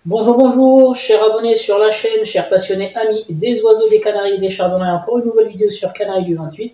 Bonjour, bonjour, chers abonnés sur la chaîne, chers passionnés amis des oiseaux, des canaris et des chardonnays. Encore une nouvelle vidéo sur Canaries du 28.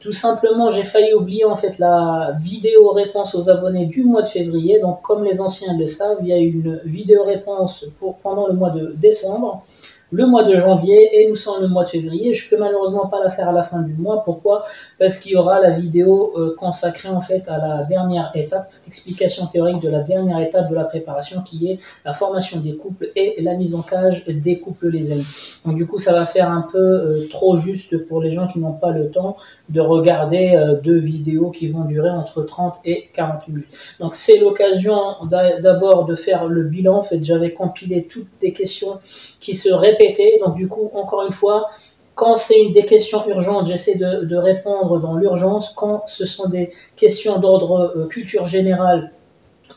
Tout simplement, j'ai failli oublier en fait la vidéo réponse aux abonnés du mois de février. Donc, comme les anciens le savent, il y a une vidéo réponse pendant le mois de décembre, le mois de janvier et nous sommes le mois de février. Je peux malheureusement pas la faire à la fin du mois. Pourquoi? Parce qu'il y aura la vidéo consacrée en fait à la dernière étape, explication théorique de la dernière étape de la préparation qui est la formation des couples et la mise en cage des couples, les amis. Donc du coup, ça va faire un peu trop juste pour les gens qui n'ont pas le temps de regarder deux vidéos qui vont durer entre 30 et 40 minutes. Donc c'est l'occasion d'abord de faire le bilan. En fait, j'avais compilé toutes les questions qui se répétaient. Donc du coup, encore une fois, quand c'est des questions urgentes, j'essaie de répondre dans l'urgence. Quand ce sont des questions d'ordre culture générale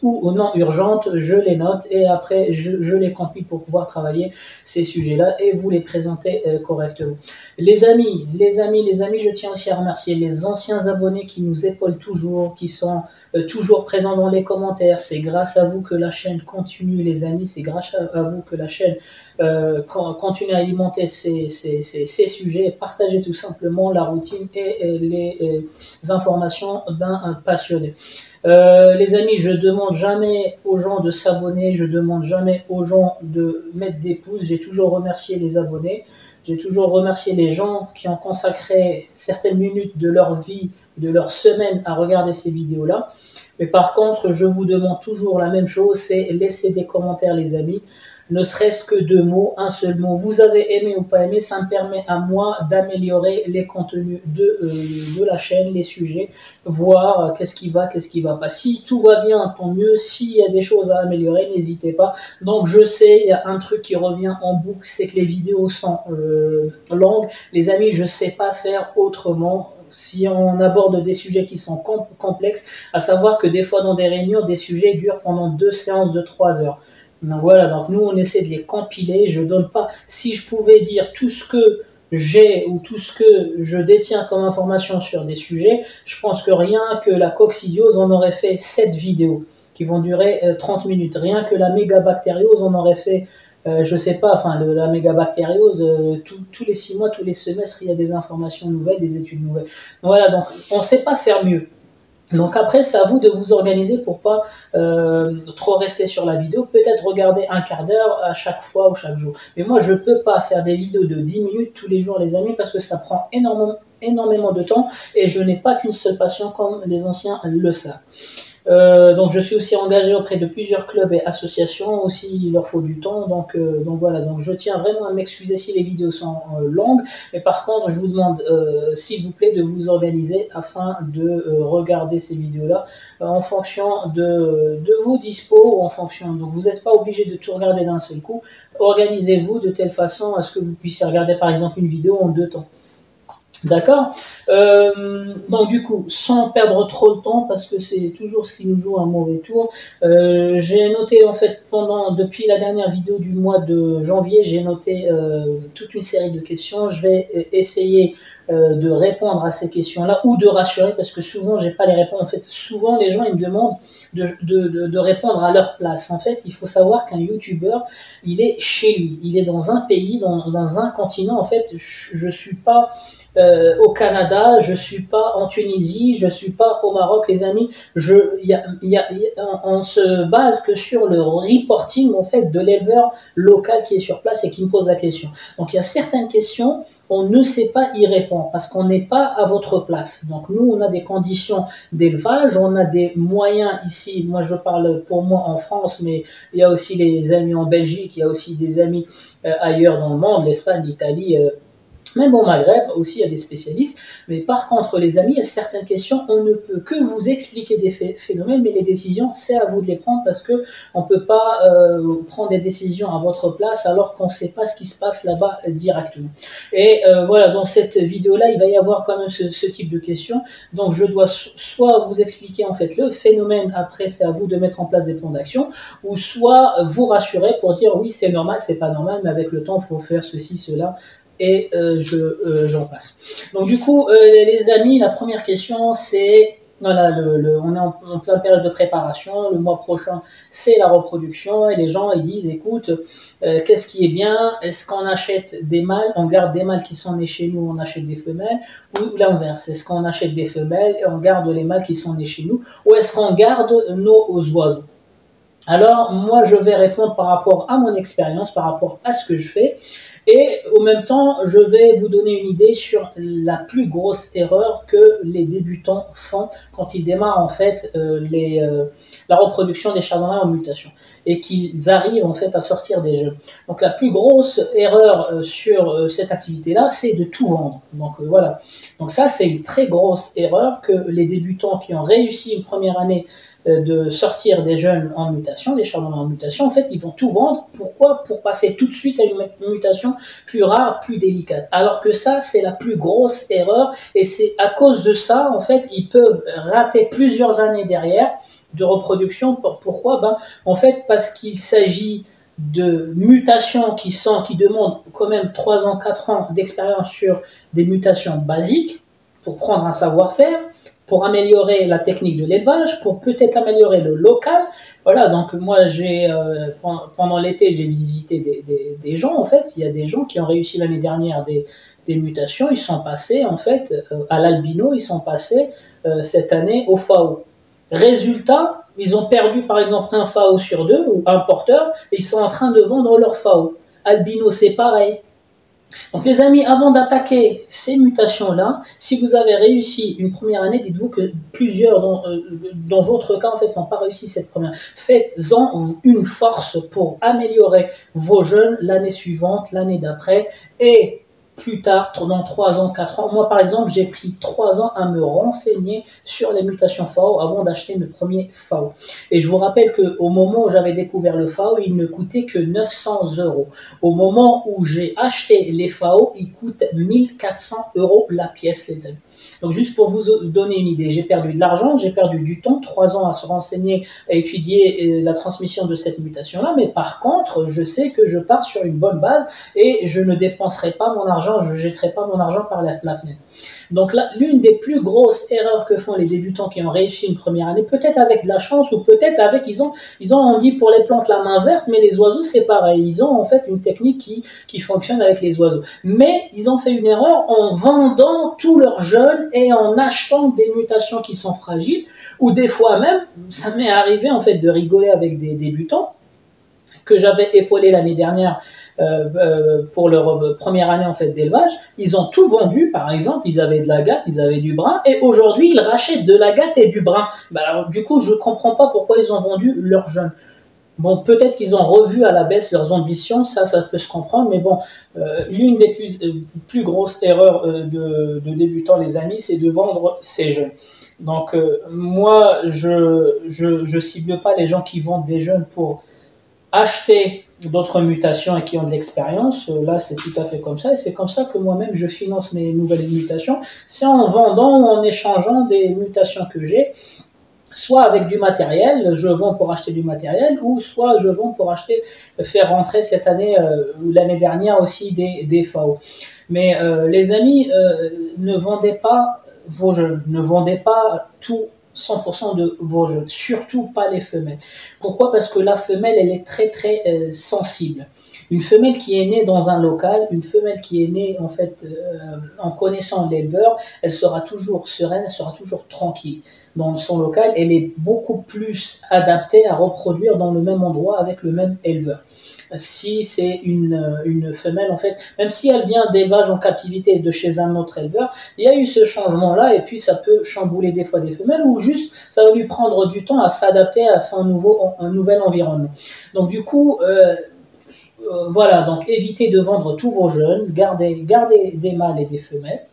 ou non urgentes, je les note et après je les compile pour pouvoir travailler ces sujets-là et vous les présenter correctement. Les amis, je tiens aussi à remercier les anciens abonnés qui nous épaulent toujours, qui sont toujours présents dans les commentaires. C'est grâce à vous que la chaîne continue, les amis, c'est grâce à vous que la chaîne continue à alimenter ces sujets et partager tout simplement la routine et les informations d'un passionné. Les amis, je demande jamais aux gens de s'abonner, je demande jamais aux gens de mettre des pouces. J'ai toujours remercié les abonnés, j'ai toujours remercié les gens qui ont consacré certaines minutes de leur vie, de leur semaine à regarder ces vidéos-là. Mais par contre, je vous demande toujours la même chose, c'est laisser des commentaires, les amis. Ne serait-ce que 2 mots, un seul mot. Vous avez aimé ou pas aimé, ça me permet à moi d'améliorer les contenus de la chaîne, les sujets, voir qu'est-ce qui va pas. Si tout va bien, tant mieux. S'il y a des choses à améliorer, n'hésitez pas. Donc je sais, il y a un truc qui revient en boucle, c'est que les vidéos sont longues. Les amis, je sais pas faire autrement. Si on aborde des sujets qui sont complexes, à savoir que des fois dans des réunions, des sujets durent pendant 2 séances de 3 heures. Donc voilà, donc nous on essaie de les compiler, je donne pas, si je pouvais dire tout ce que j'ai ou tout ce que je détiens comme information sur des sujets, je pense que rien que la coccidiose, on aurait fait 7 vidéos qui vont durer 30 minutes. Rien que la mégabactériose, on aurait fait, je sais pas, enfin la mégabactériose, tous les 6 mois, tous les semestres, il y a des informations nouvelles, des études nouvelles. Donc voilà, donc on sait pas faire mieux. Donc après, c'est à vous de vous organiser pour pas trop rester sur la vidéo. Peut-être regarder un quart d'heure à chaque fois ou chaque jour. Mais moi, je peux pas faire des vidéos de 10 minutes tous les jours, les amis, parce que ça prend énormément de temps et je n'ai pas qu'une seule passion comme les anciens le savent. Donc je suis aussi engagé auprès de plusieurs clubs et associations, aussi il leur faut du temps, donc voilà, donc je tiens vraiment à m'excuser si les vidéos sont longues, mais par contre je vous demande s'il vous plaît de vous organiser afin de regarder ces vidéos-là en fonction de vos dispos ou en fonction, donc vous n'êtes pas obligé de tout regarder d'un seul coup, organisez-vous de telle façon à ce que vous puissiez regarder par exemple une vidéo en 2 temps. D'accord. Donc du coup, sans perdre trop de temps, parce que c'est toujours ce qui nous joue un mauvais tour, j'ai noté en fait depuis la dernière vidéo du mois de janvier, j'ai noté toute une série de questions. Je vais essayer de répondre à ces questions-là ou de rassurer, parce que souvent j'ai pas les réponses. En fait, souvent les gens ils me demandent de répondre à leur place. En fait, il faut savoir qu'un YouTuber, il est chez lui, il est dans un pays, dans un continent. En fait, je suis pas au Canada, je suis pas en Tunisie, je suis pas au Maroc, les amis. On se base que sur le reporting en fait de l'éleveur local qui est sur place et qui me pose la question. Donc il y a certaines questions, on ne sait pas y répondre parce qu'on n'est pas à votre place. Donc nous, on a des conditions d'élevage, on a des moyens ici. Moi, je parle pour moi en France, mais il y a aussi les amis en Belgique, il y a aussi des amis ailleurs dans le monde, l'Espagne, l'Italie. Même au Maghreb aussi, il y a des spécialistes. Mais par contre, les amis, il y a certaines questions, on ne peut que vous expliquer des phénomènes, mais les décisions, c'est à vous de les prendre parce que on peut pas prendre des décisions à votre place alors qu'on ne sait pas ce qui se passe là-bas directement. Et voilà, dans cette vidéo-là, il va y avoir quand même ce type de questions. Donc, je dois soit vous expliquer en fait le phénomène, après c'est à vous de mettre en place des plans d'action, ou soit vous rassurer pour dire oui, c'est normal, c'est pas normal, mais avec le temps, il faut faire ceci, cela, et j'en passe. Donc du coup, les amis, la première question c'est voilà, on est en pleine période de préparation, le mois prochain c'est la reproduction et les gens ils disent écoute, qu'est-ce qui est bien, est-ce qu'on achète des mâles, on garde des mâles qui sont nés chez nous, on achète des femelles, ou l'inverse, est-ce qu'on achète des femelles et on garde les mâles qui sont nés chez nous, ou est-ce qu'on garde nos oiseaux? Alors moi je vais répondre par rapport à mon expérience, par rapport à ce que je fais, et au même temps je vais vous donner une idée sur la plus grosse erreur que les débutants font quand ils démarrent en fait la reproduction des chardonnays en mutation et qu'ils arrivent en fait à sortir des jeunes. Donc la plus grosse erreur sur cette activité-là, c'est de tout vendre. Donc voilà. Donc ça c'est une très grosse erreur que les débutants qui ont réussi une première année de sortir des jeunes en mutation, des chardonnays en mutation, en fait, ils vont tout vendre. Pourquoi? Pour passer tout de suite à une mutation plus rare, plus délicate. Alors que ça, c'est la plus grosse erreur et c'est à cause de ça, en fait, ils peuvent rater plusieurs années derrière de reproduction. Pourquoi? Ben, en fait, parce qu'il s'agit de mutations qui demandent quand même 3 ans, 4 ans d'expérience sur des mutations basiques pour prendre un savoir-faire, pour améliorer la technique de l'élevage, pour peut-être améliorer le local. Voilà, donc moi, pendant l'été, j'ai visité des gens, en fait. Il y a des gens qui ont réussi l'année dernière des mutations. Ils sont passés, en fait, à l'albino, ils sont passés cette année au FAO. Résultat, ils ont perdu, par exemple, un FAO sur 2, ou un porteur, et ils sont en train de vendre leur FAO. Albino, c'est pareil. Donc les amis, avant d'attaquer ces mutations-là, si vous avez réussi une première année, dites-vous que plusieurs dans votre cas en fait n'ont pas réussi cette première. Faites-en une force pour améliorer vos jeunes l'année suivante, l'année d'après et plus tard, dans 3 ans, 4 ans. Moi, par exemple, j'ai pris 3 ans à me renseigner sur les mutations FAO avant d'acheter mes premiers FAO. Et je vous rappelle qu'au moment où j'avais découvert le FAO, il ne coûtait que 900 €. Au moment où j'ai acheté les FAO, il coûte 1400 € la pièce, les amis. Donc, juste pour vous donner une idée, j'ai perdu de l'argent, j'ai perdu du temps, 3 ans à se renseigner, à étudier la transmission de cette mutation-là. Mais par contre, je sais que je pars sur une bonne base et je ne dépenserai pas mon argent, je ne jetterai pas mon argent par la fenêtre. Donc là, l'une des plus grosses erreurs que font les débutants qui ont réussi une première année, peut-être avec de la chance ou peut-être avec, on dit pour les plantes la main verte, mais les oiseaux c'est pareil. Ils ont en fait une technique qui fonctionne avec les oiseaux. Mais ils ont fait une erreur en vendant tous leurs jeunes et en achetant des mutations qui sont fragiles, ou des fois même, ça m'est arrivé en fait de rigoler avec des débutants que j'avais épaulé l'année dernière pour leur première année en fait d'élevage. Ils ont tout vendu, par exemple, ils avaient de l'agate, ils avaient du brun, et aujourd'hui ils rachètent de l'agate et du brun. Alors du coup je comprends pas pourquoi ils ont vendu leurs jeunes. Bon, peut-être qu'ils ont revu à la baisse leurs ambitions, ça peut se comprendre, mais bon, l'une des plus grosses erreurs de débutants, les amis, c'est de vendre ces jeunes. Donc moi, je cible pas les gens qui vendent des jeunes pour acheter d'autres mutations et qui ont de l'expérience. Là, c'est tout à fait comme ça, et c'est comme ça que moi-même, je finance mes nouvelles mutations. C'est en vendant ou en échangeant des mutations que j'ai, soit avec du matériel, je vends pour acheter du matériel, ou soit je vends pour faire rentrer cette année ou l'année dernière aussi des FAO. Mais les amis, ne vendez pas vos jeunes, ne vendez pas tout 100% de vos jeunes, surtout pas les femelles. Pourquoi? Parce que la femelle, elle est très très sensible. Une femelle qui est née dans un local, une femelle qui est née en fait en connaissant l'éleveur, elle sera toujours sereine, elle sera toujours tranquille dans son local. Elle est beaucoup plus adaptée à reproduire dans le même endroit avec le même éleveur. Si c'est une femelle, en fait, même si elle vient d'élevage en captivité de chez un autre éleveur, il y a eu ce changement-là, et puis ça peut chambouler des fois des femelles, ou juste ça va lui prendre du temps à s'adapter à un nouvel environnement. Donc du coup, voilà, donc évitez de vendre tous vos jeunes, gardez des mâles et des femelles.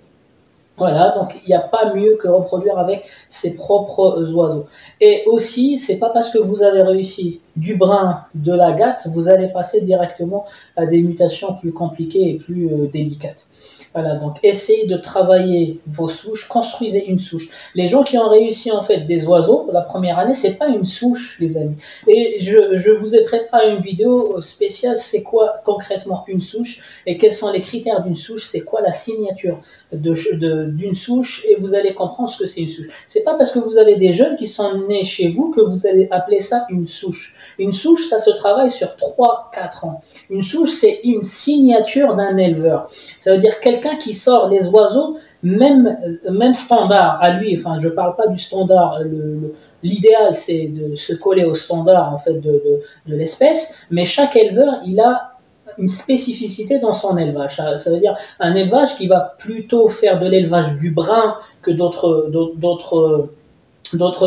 Voilà, donc il n'y a pas mieux que reproduire avec ses propres oiseaux. Et aussi, c'est pas parce que vous avez réussi du brin, de l'agate, vous allez passer directement à des mutations plus compliquées et plus délicates. Voilà, donc essayez de travailler vos souches, construisez une souche. Les gens qui ont réussi en fait des oiseaux la première année, c'est pas une souche, les amis. Et je vous ai préparé une vidéo spéciale, c'est quoi concrètement une souche et quels sont les critères d'une souche, c'est quoi la signature d'une souche, et vous allez comprendre ce que c'est une souche. C'est pas parce que vous avez des jeunes qui sont nés chez vous que vous allez appeler ça une souche. Une souche, ça se travaille sur 3-4 ans. Une souche, c'est une signature d'un éleveur. Ça veut dire quelqu'un qui sort les oiseaux, même standard à lui. Enfin, je parle pas du standard. L'idéal, c'est de se coller au standard en fait de l'espèce, mais chaque éleveur, il a une spécificité dans son élevage. Ça veut dire un élevage qui va plutôt faire de l'élevage du brin que d'autres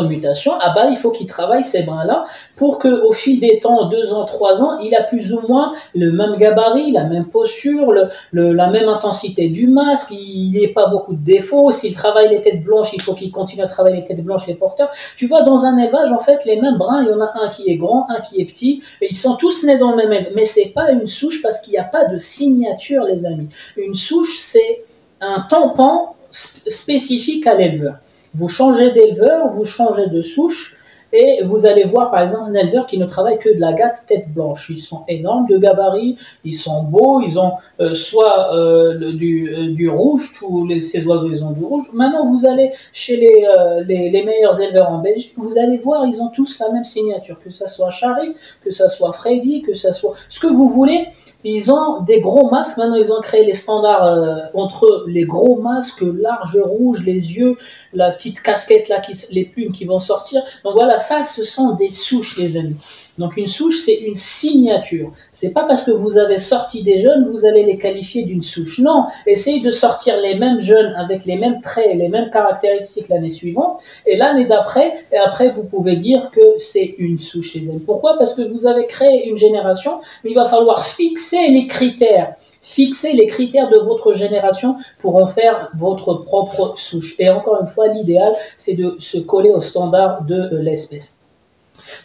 mutations. Ah bah, il faut qu'il travaille ces brins-là pour que, au fil des temps, 2 ans, 3 ans, il a plus ou moins le même gabarit, la même posture, la même intensité du masque, il n'ait pas beaucoup de défauts. S'il travaille les têtes blanches, il faut qu'il continue à travailler les têtes blanches, les porteurs. Tu vois, dans un élevage, en fait, les mêmes brins, il y en a un qui est grand, un qui est petit, et ils sont tous nés dans le même élevage. Mais c'est pas une souche parce qu'il n'y a pas de signature, les amis. Une souche, c'est un tampon spécifique à l'éleveur. Vous changez d'éleveur, vous changez de souche, et vous allez voir par exemple un éleveur qui ne travaille que de l'agate tête blanche. Ils sont énormes de gabarit, ils sont beaux, ils ont du rouge, ces oiseaux ils ont du rouge. Maintenant vous allez chez les meilleurs éleveurs en Belgique, vous allez voir, ils ont tous la même signature, que ça soit Sharif, que ça soit Freddy, que ça soit ce que vous voulez. Ils ont des gros masques. Maintenant, ils ont créé les standards entre les gros masques larges rouges, les yeux, la petite casquette là, les plumes qui vont sortir. Donc voilà, ça, ce sont des souches, les amis. Donc une souche, c'est une signature. C'est pas parce que vous avez sorti des jeunes, vous allez les qualifier d'une souche. Non, essayez de sortir les mêmes jeunes avec les mêmes traits, les mêmes caractéristiques l'année suivante, et l'année d'après, et après vous pouvez dire que c'est une souche, les amis. Pourquoi? Parce que vous avez créé une génération, mais il va falloir fixer les critères. Fixez les critères de votre génération pour en faire votre propre souche. Et encore une fois, l'idéal, c'est de se coller au standard de l'espèce.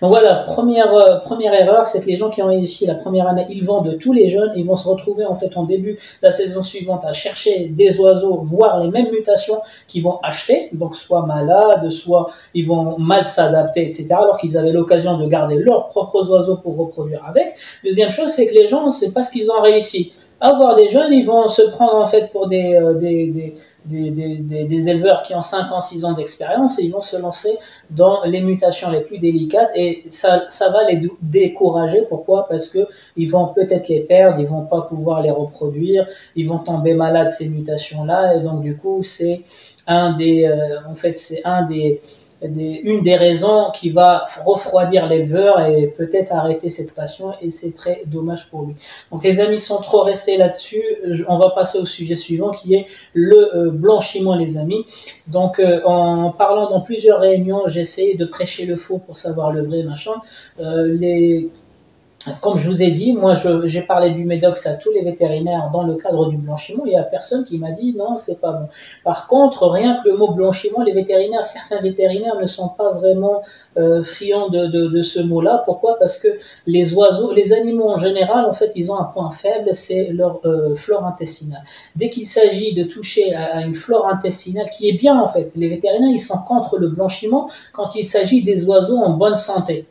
Donc voilà, première erreur, c'est que les gens qui ont réussi la première année, ils vendent tous les jeunes, ils vont se retrouver en fait en début de la saison suivante à chercher des oiseaux, voire les mêmes mutations qu'ils vont acheter, donc soit malades, soit ils vont mal s'adapter, etc., alors qu'ils avaient l'occasion de garder leurs propres oiseaux pour reproduire avec. Deuxième chose, c'est que les gens, c'est pas ce qu'ils ont réussi. Avoir des jeunes, ils vont se prendre en fait pour des éleveurs qui ont 5 ans, 6 ans d'expérience, et ils vont se lancer dans les mutations les plus délicates, et ça va les décourager. Pourquoi? Parce que ils vont peut-être les perdre, ils vont pas pouvoir les reproduire, ils vont tomber malades ces mutations-là, et donc du coup c'est une des raisons qui va refroidir l'éleveur et peut-être arrêter cette passion, et c'est très dommage pour lui. Donc les amis, sans trop rester là-dessus, on va passer au sujet suivant qui est le blanchiment, les amis. Donc en parlant dans plusieurs réunions, j'essaie de prêcher le faux pour savoir le vrai, machin. Comme je vous ai dit, moi j'ai parlé du médox à tous les vétérinaires dans le cadre du blanchiment. Il n'y a personne qui m'a dit non, c'est pas bon. Par contre, rien que le mot blanchiment, certains vétérinaires ne sont pas vraiment friands de ce mot-là. Pourquoi? Parce que les animaux en général, en fait, ils ont un point faible, c'est leur flore intestinale. Dès qu'il s'agit de toucher à une flore intestinale qui est bien, en fait, les vétérinaires, ils sont contre le blanchiment quand il s'agit des oiseaux en bonne santé.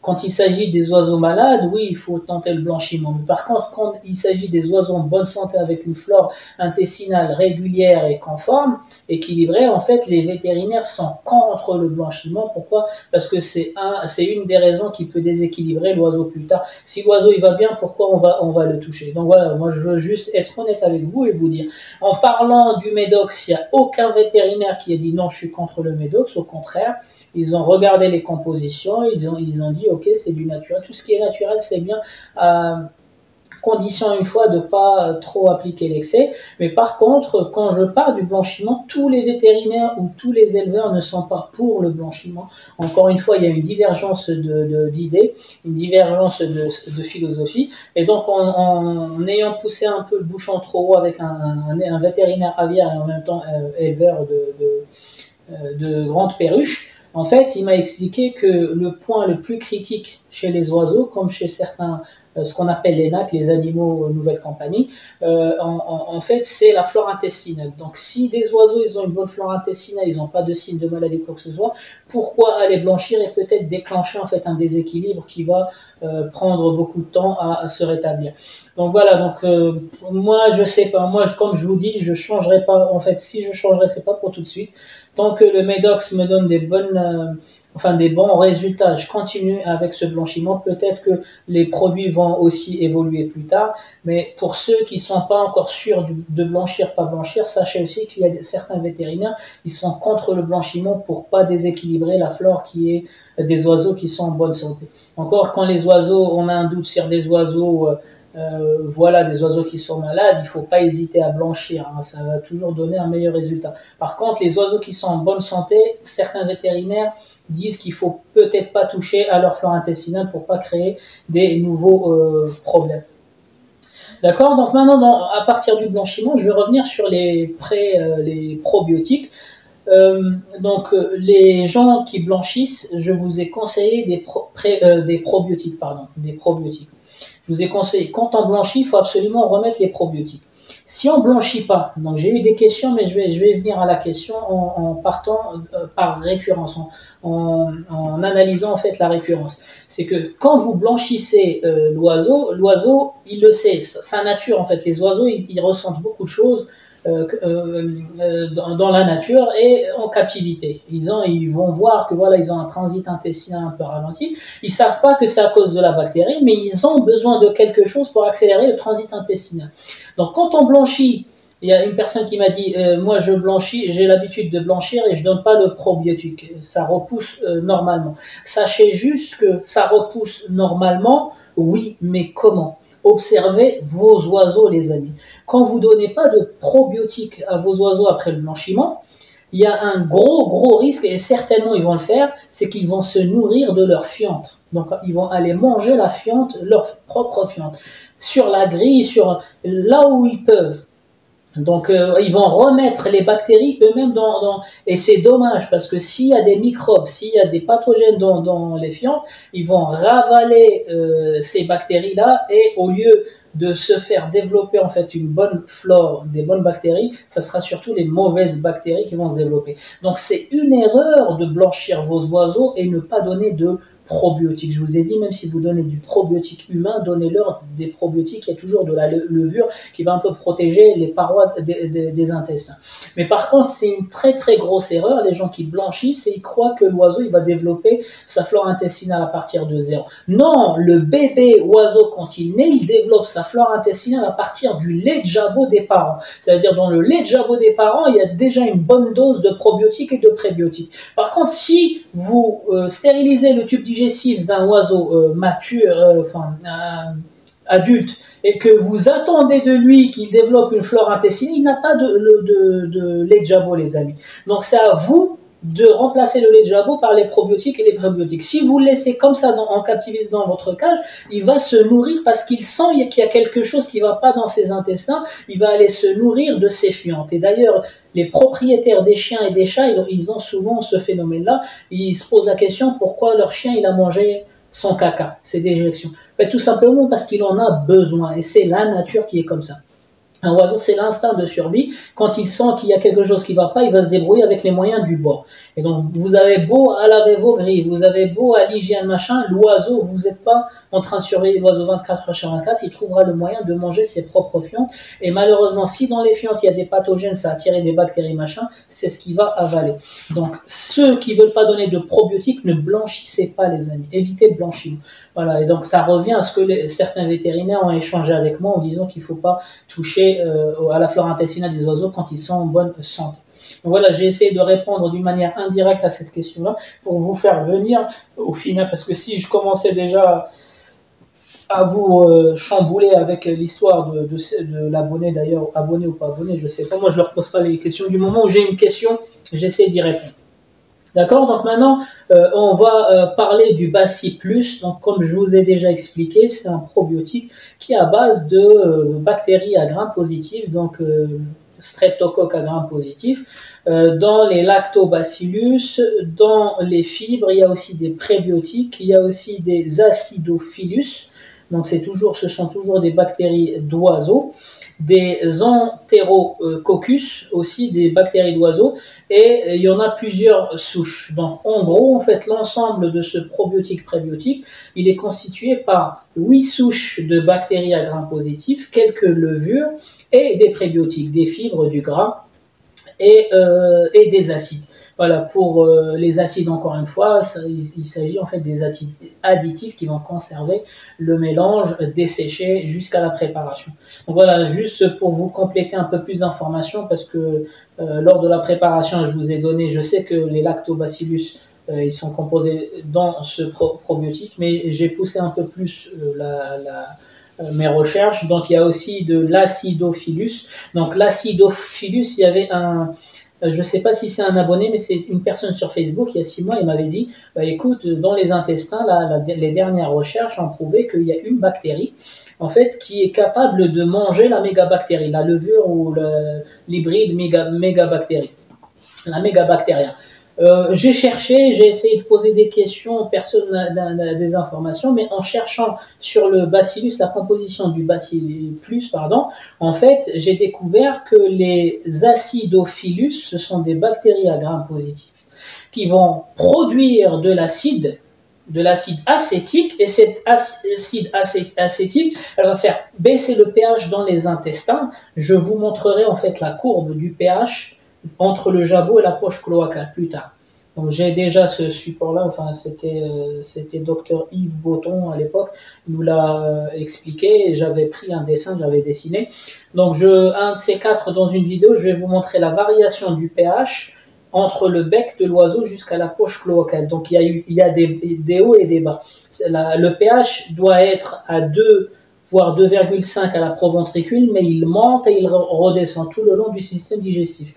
Quand il s'agit des oiseaux malades, oui, il faut tenter le blanchiment. Mais par contre, quand il s'agit des oiseaux en bonne santé avec une flore intestinale régulière et conforme, équilibrée, en fait, les vétérinaires sont contre le blanchiment. Pourquoi? Parce que c'est une des raisons qui peut déséquilibrer l'oiseau plus tard. Si l'oiseau il va bien, pourquoi on va le toucher? Donc voilà, moi je veux juste être honnête avec vous et vous dire, en parlant du médox, il n'y a aucun vétérinaire qui a dit non, je suis contre le médox. Au contraire, ils ont regardé les compositions, ils ont dit ok, c'est du naturel. Tout ce qui est naturel, c'est bien, condition une fois de pas trop appliquer l'excès. Mais par contre, quand je parle du blanchiment, tous les vétérinaires ou tous les éleveurs ne sont pas pour le blanchiment. Encore une fois, il y a une divergence d'idées, une divergence de philosophie. Et donc, en ayant poussé un peu le bouchon trop haut avec un vétérinaire aviaire et en même temps éleveur de grandes perruches, en fait, il m'a expliqué que le point le plus critique chez les oiseaux, comme chez certains, ce qu'on appelle les NAC, les animaux nouvelle compagnie. En fait, c'est la flore intestinale. Donc, si des oiseaux, ils ont une bonne flore intestinale, ils n'ont pas de signes de maladie ou quoi que ce soit, pourquoi aller blanchir et peut-être déclencher en fait un déséquilibre qui va prendre beaucoup de temps à se rétablir. Donc voilà, donc moi je sais pas, moi comme je vous dis, je changerai pas, en fait si je changerai c'est pas pour tout de suite, tant que le Medox me donne des des bons résultats, je continue avec ce blanchiment. Peut-être que les produits vont aussi évoluer plus tard, mais pour ceux qui sont pas encore sûrs de blanchir, pas blanchir, sachez aussi qu'il y a certains vétérinaires, ils sont contre le blanchiment pour pas déséquilibrer la flore qui est des oiseaux qui sont en bonne santé. Encore quand les oiseaux, on a un doute sur des oiseaux, voilà, des oiseaux qui sont malades, il faut pas hésiter à blanchir, hein, ça va toujours donner un meilleur résultat. Par contre, les oiseaux qui sont en bonne santé, certains vétérinaires disent qu'il faut peut-être pas toucher à leur flore intestinale pour pas créer des nouveaux problèmes. D'accord, donc maintenant, à partir du blanchiment, je vais revenir sur les probiotiques. Les gens qui blanchissent, je vous ai conseillé des probiotiques. Je vous ai conseillé, quand on blanchit, il faut absolument remettre les probiotiques. Si on blanchit pas, donc j'ai eu des questions, mais je vais venir à la question en partant par récurrence, en analysant en fait la récurrence. C'est que quand vous blanchissez l'oiseau, il le sait, sa nature en fait. Les oiseaux, ils ressentent beaucoup de choses dans la nature et en captivité. Ils vont voir que voilà, ils ont un transit intestinal un peu ralenti. Ils savent pas que c'est à cause de la bactérie, mais ils ont besoin de quelque chose pour accélérer le transit intestinal. Donc quand on blanchit, il y a une personne qui m'a dit moi je blanchis, j'ai l'habitude de blanchir et je donne pas le probiotique, ça repousse normalement. Sachez juste que ça repousse normalement, oui, mais comment? Observez vos oiseaux, les amis. Quand vous donnez pas de probiotiques à vos oiseaux après le blanchiment, il y a un gros risque, et certainement ils vont le faire, c'est qu'ils vont se nourrir de leur fiente. Donc ils vont aller manger la fiente, leur propre fiente, sur la grille, sur là où ils peuvent. Donc ils vont remettre les bactéries eux-mêmes et c'est dommage parce que s'il y a des microbes, s'il y a des pathogènes dans les fientes, ils vont ravaler ces bactéries-là et au lieu de se faire développer en fait une bonne flore, des bonnes bactéries, ça sera surtout les mauvaises bactéries qui vont se développer. Donc c'est une erreur de blanchir vos oiseaux et ne pas donner de probiotiques. Je vous ai dit, même si vous donnez du probiotique humain, donnez-leur des probiotiques, il y a toujours de la levure qui va un peu protéger les parois des intestins. Mais par contre, c'est une très grosse erreur, les gens qui blanchissent et ils croient que l'oiseau il va développer sa flore intestinale à partir de zéro. Non, le bébé oiseau quand il naît, il développe sa flore intestinale à partir du lait de jabot des parents. C'est-à-dire dans le lait de jabot des parents, il y a déjà une bonne dose de probiotiques et de prébiotiques. Par contre, si vous stérilisez le tube digestif d'un oiseau mature, adulte, et que vous attendez de lui qu'il développe une flore intestinale, il n'a pas de lait de jabot, les amis. Donc c'est à vous de remplacer le lait de jabot par les probiotiques et les prébiotiques. Si vous le laissez comme ça en captivité dans votre cage, il va se nourrir parce qu'il sent qu'il y a quelque chose qui ne va pas dans ses intestins, il va aller se nourrir de ses fientes. Et d'ailleurs, les propriétaires des chiens et des chats, ils ont souvent ce phénomène-là. Ils se posent la question pourquoi leur chien il a mangé son caca, ses déjections. En fait, tout simplement parce qu'il en a besoin et c'est la nature qui est comme ça. Un oiseau, c'est l'instinct de survie. Quand il sent qu'il y a quelque chose qui ne va pas, il va se débrouiller avec les moyens du bord. Et donc, vous avez beau à laver vos grilles, vous avez beau à l'hygiène, machin, l'oiseau, vous n'êtes pas en train de surveiller l'oiseau 24 heures sur 24, il trouvera le moyen de manger ses propres fientes. Et malheureusement, si dans les fientes, il y a des pathogènes, ça attire des bactéries, machin, c'est ce qu'il va avaler. Donc, ceux qui ne veulent pas donner de probiotiques, ne blanchissez pas, les amis. Évitez le blanchiment. Voilà. Et donc, ça revient à ce que certains vétérinaires ont échangé avec moi en disant qu'il ne faut pas toucher à la flore intestinale des oiseaux quand ils sont en bonne santé. Donc voilà, j'ai essayé de répondre d'une manière indirecte à cette question-là pour vous faire venir au final, parce que si je commençais déjà à vous chambouler avec l'histoire de l'abonné, d'ailleurs, abonné ou pas abonné, je sais pas, moi je leur pose pas les questions. Du moment où j'ai une question, j'essaie d'y répondre. D'accord, donc maintenant on va parler du Bacille Plus. Donc comme je vous ai déjà expliqué, c'est un probiotique qui est à base de bactéries à gram positif. Donc streptocoque à gram positif, dans les lactobacillus, dans les fibres, il y a aussi des prébiotiques, il y a aussi des acidophilus, donc ce sont toujours des bactéries d'oiseaux, des enterococcus, aussi des bactéries d'oiseaux, et il y en a plusieurs souches. Donc en gros, en fait, l'ensemble de ce probiotique-prébiotique, il est constitué par 8 souches de bactéries à gram positif, quelques levures et des prébiotiques, des fibres, du gras et des acides. Voilà, pour les acides, encore une fois, il s'agit en fait des additifs qui vont conserver le mélange desséché jusqu'à la préparation. Donc voilà, juste pour vous compléter un peu plus d'informations, parce que lors de la préparation, je vous ai donné, je sais que les lactobacillus, ils sont composés dans ce probiotique, mais j'ai poussé un peu plus mes recherches. Donc il y a aussi de l'acidophilus. Donc l'acidophilus, il y avait je ne sais pas si c'est un abonné, mais c'est une personne sur Facebook, il y a 6 mois, il m'avait dit, bah, écoute, dans les intestins, les dernières recherches ont prouvé qu'il y a une bactérie, en fait, qui est capable de manger la mégabactérie, la levure ou l'hybride mégabactérie, la mégabactéria. J'ai cherché, j'ai essayé de poser des questions, personne n'a des informations, mais en cherchant sur le bacillus, la composition du bacillus, en fait, j'ai découvert que les acidophilus, ce sont des bactéries à gram positif, qui vont produire de l'acide acétique, et cet acide acétique, elle va faire baisser le pH dans les intestins. Je vous montrerai en fait la courbe du pH entre le jabot et la poche cloacale plus tard. Donc j'ai déjà ce support-là, enfin c'était docteur Yves Botton à l'époque, il nous l'a expliqué, j'avais pris un dessin, j'avais dessiné. Donc un de ces 4 dans une vidéo, je vais vous montrer la variation du pH entre le bec de l'oiseau jusqu'à la poche cloacale. Donc il y a des hauts et des bas. Le pH doit être à 2, voire 2,5 à la proventricule, mais il monte et il redescend tout le long du système digestif.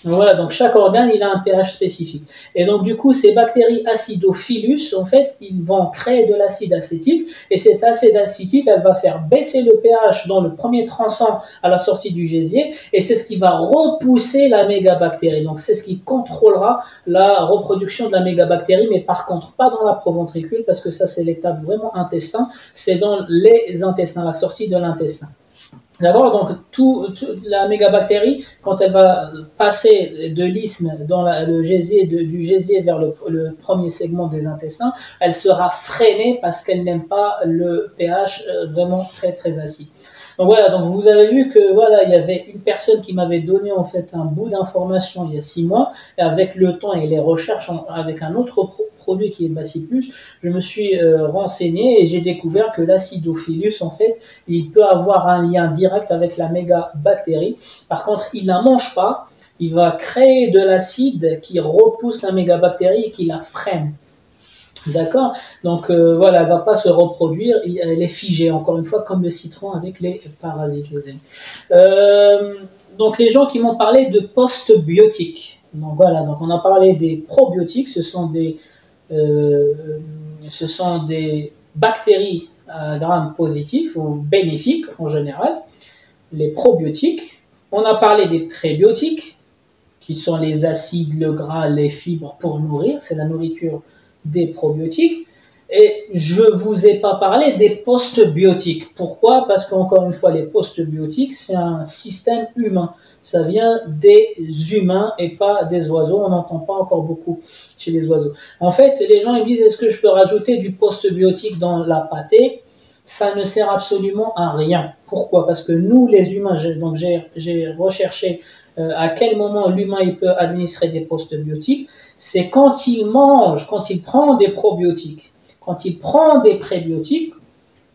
Voilà, donc chaque organe, il a un pH spécifique. Et donc du coup, ces bactéries acidophilus, en fait, ils vont créer de l'acide acétique, et cet acide acétique, elle va faire baisser le pH dans le premier tronçon à la sortie du gésier, et c'est ce qui va repousser la mégabactérie. Donc c'est ce qui contrôlera la reproduction de la mégabactérie, mais par contre pas dans la proventricule, parce que ça c'est l'étape vraiment intestin, c'est dans les intestins, la sortie de l'intestin. D'accord, donc la mégabactérie, quand elle va passer de l'isthme dans le gésier, du gésier vers le premier segment des intestins, elle sera freinée parce qu'elle n'aime pas le pH vraiment très très acide. Donc voilà, donc vous avez vu que voilà, il y avait une personne qui m'avait donné en fait un bout d'information il y a 6 mois, et avec le temps et les recherches avec un autre produit qui est Bacillus, je me suis renseigné et j'ai découvert que l'acidophilus en fait, il peut avoir un lien direct avec la mégabactérie. Par contre, il la mange pas, il va créer de l'acide qui repousse la mégabactérie et qui la freine. D'accord, donc voilà, elle va pas se reproduire, elle est figée, encore une fois, comme le citron avec les parasites, les amis. Donc les gens qui m'ont parlé de postbiotiques, donc voilà, donc on a parlé des probiotiques, ce sont des bactéries à gram positif ou bénéfiques en général, les probiotiques. On a parlé des prébiotiques, qui sont les acides, le gras, les fibres pour nourrir, c'est la nourriture des probiotiques, et je vous ai pas parlé des postbiotiques. Pourquoi? Parce qu'encore une fois, les postbiotiques, c'est un système humain. Ça vient des humains et pas des oiseaux. On n'entend pas encore beaucoup chez les oiseaux. En fait, les gens ils disent, est-ce que je peux rajouter du postbiotique dans la pâtée? Ça ne sert absolument à rien. Pourquoi? Parce que nous, les humains, j'ai recherché à quel moment l'humain il peut administrer des postbiotiques. C'est quand il mange, quand il prend des probiotiques, quand il prend des prébiotiques,